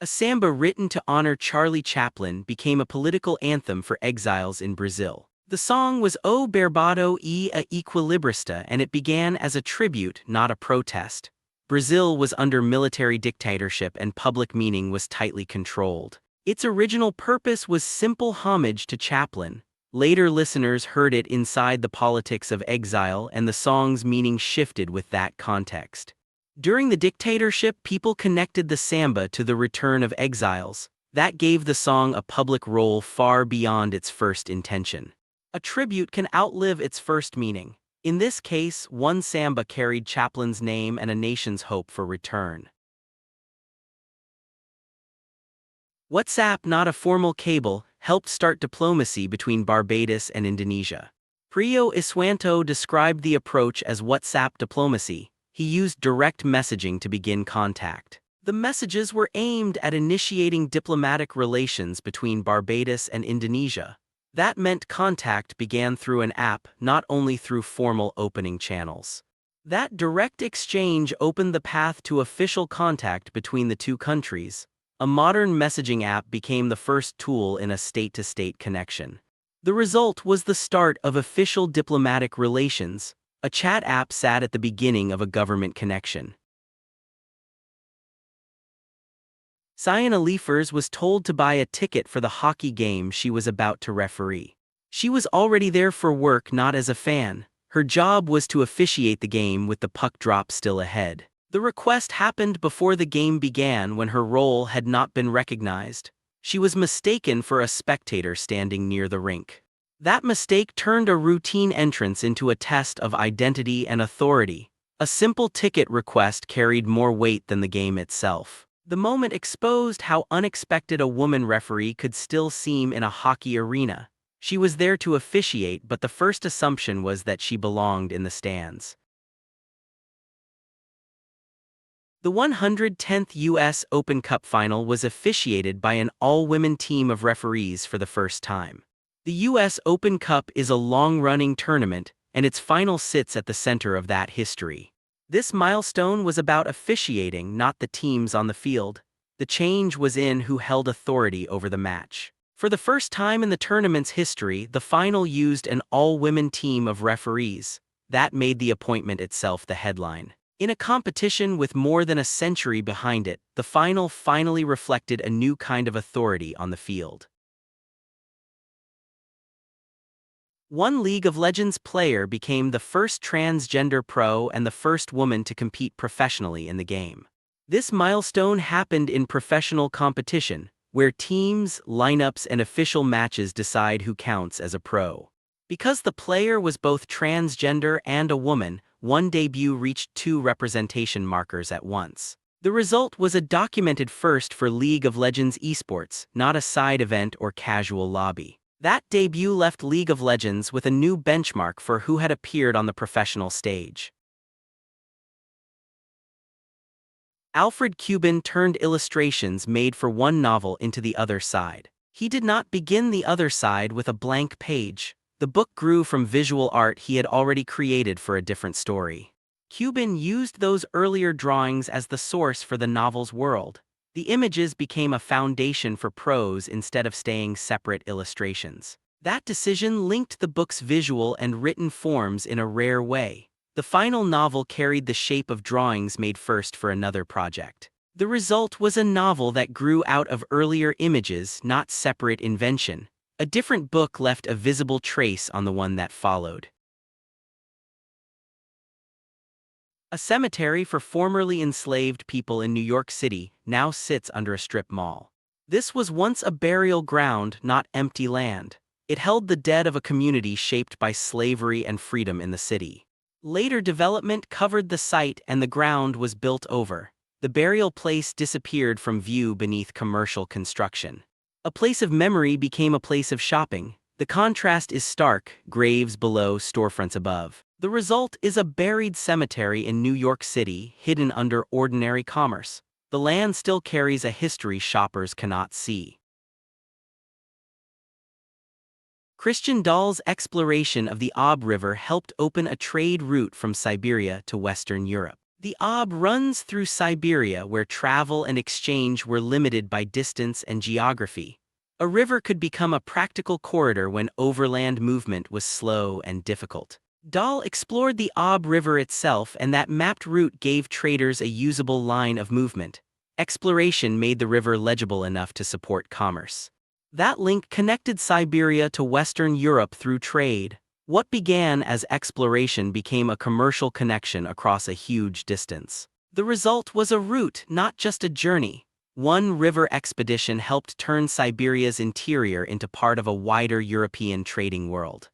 A samba written to honor Charlie Chaplin became a political anthem for exiles in Brazil. The song was O Barbado e a Equilibrista, and it began as a tribute, not a protest. Brazil was under military dictatorship and public meaning was tightly controlled. Its original purpose was simple homage to Chaplin. Later listeners heard it inside the politics of exile, and the song's meaning shifted with that context. During the dictatorship, people connected the samba to the return of exiles. That gave the song a public role far beyond its first intention. A tribute can outlive its first meaning. In this case, one samba carried Chaplin's name and a nation's hope for return. WhatsApp, not a formal cable, helped start diplomacy between Barbados and Indonesia. Priyo Iswanto described the approach as WhatsApp diplomacy. He used direct messaging to begin contact. The messages were aimed at initiating diplomatic relations between Barbados and Indonesia. That meant contact began through an app, not only through formal opening channels. That direct exchange opened the path to official contact between the two countries. A modern messaging app became the first tool in a state-to-state connection. The result was the start of official diplomatic relations. A chat app sat at the beginning of a government connection. Sienna Leifers was told to buy a ticket for the hockey game she was about to referee. She was already there for work, not as a fan. Her job was to officiate the game with the puck drop still ahead. The request happened before the game began, when her role had not been recognized. She was mistaken for a spectator standing near the rink. That mistake turned a routine entrance into a test of identity and authority. A simple ticket request carried more weight than the game itself. The moment exposed how unexpected a woman referee could still seem in a hockey arena. She was there to officiate, but the first assumption was that she belonged in the stands. The 110th U.S. Open Cup final was officiated by an all-women team of referees for the first time. The U.S. Open Cup is a long-running tournament, and its final sits at the center of that history. This milestone was about officiating, not the teams on the field. The change was in who held authority over the match. For the first time in the tournament's history, the final used an all-women team of referees. That made the appointment itself the headline. In a competition with more than a century behind it, the final finally reflected a new kind of authority on the field. One League of Legends player became the first transgender pro and the first woman to compete professionally in the game. This milestone happened in professional competition, where teams, lineups, and official matches decide who counts as a pro. Because the player was both transgender and a woman, one debut reached two representation markers at once. The result was a documented first for League of Legends esports, not a side event or casual lobby. That debut left League of Legends with a new benchmark for who had appeared on the professional stage. Alfred Kubin turned illustrations made for one novel into The Other Side. He did not begin The Other Side with a blank page. The book grew from visual art he had already created for a different story. Kubin used those earlier drawings as the source for the novel's world. The images became a foundation for prose instead of staying separate illustrations. That decision linked the book's visual and written forms in a rare way. The final novel carried the shape of drawings made first for another project. The result was a novel that grew out of earlier images, not separate invention. A different book left a visible trace on the one that followed. A cemetery for formerly enslaved people in New York City now sits under a strip mall. This was once a burial ground, not empty land. It held the dead of a community shaped by slavery and freedom in the city. Later development covered the site and the ground was built over. The burial place disappeared from view beneath commercial construction. A place of memory became a place of shopping. The contrast is stark, graves below, storefronts above. The result is a buried cemetery in New York City, hidden under ordinary commerce. The land still carries a history shoppers cannot see. Christian Dahl's exploration of the Ob River helped open a trade route from Siberia to Western Europe. The Ob runs through Siberia where travel and exchange were limited by distance and geography. A river could become a practical corridor when overland movement was slow and difficult. Dahl explored the Ob River itself, and that mapped route gave traders a usable line of movement. Exploration made the river legible enough to support commerce. That link connected Siberia to Western Europe through trade. What began as exploration became a commercial connection across a huge distance. The result was a route, not just a journey. One river expedition helped turn Siberia's interior into part of a wider European trading world.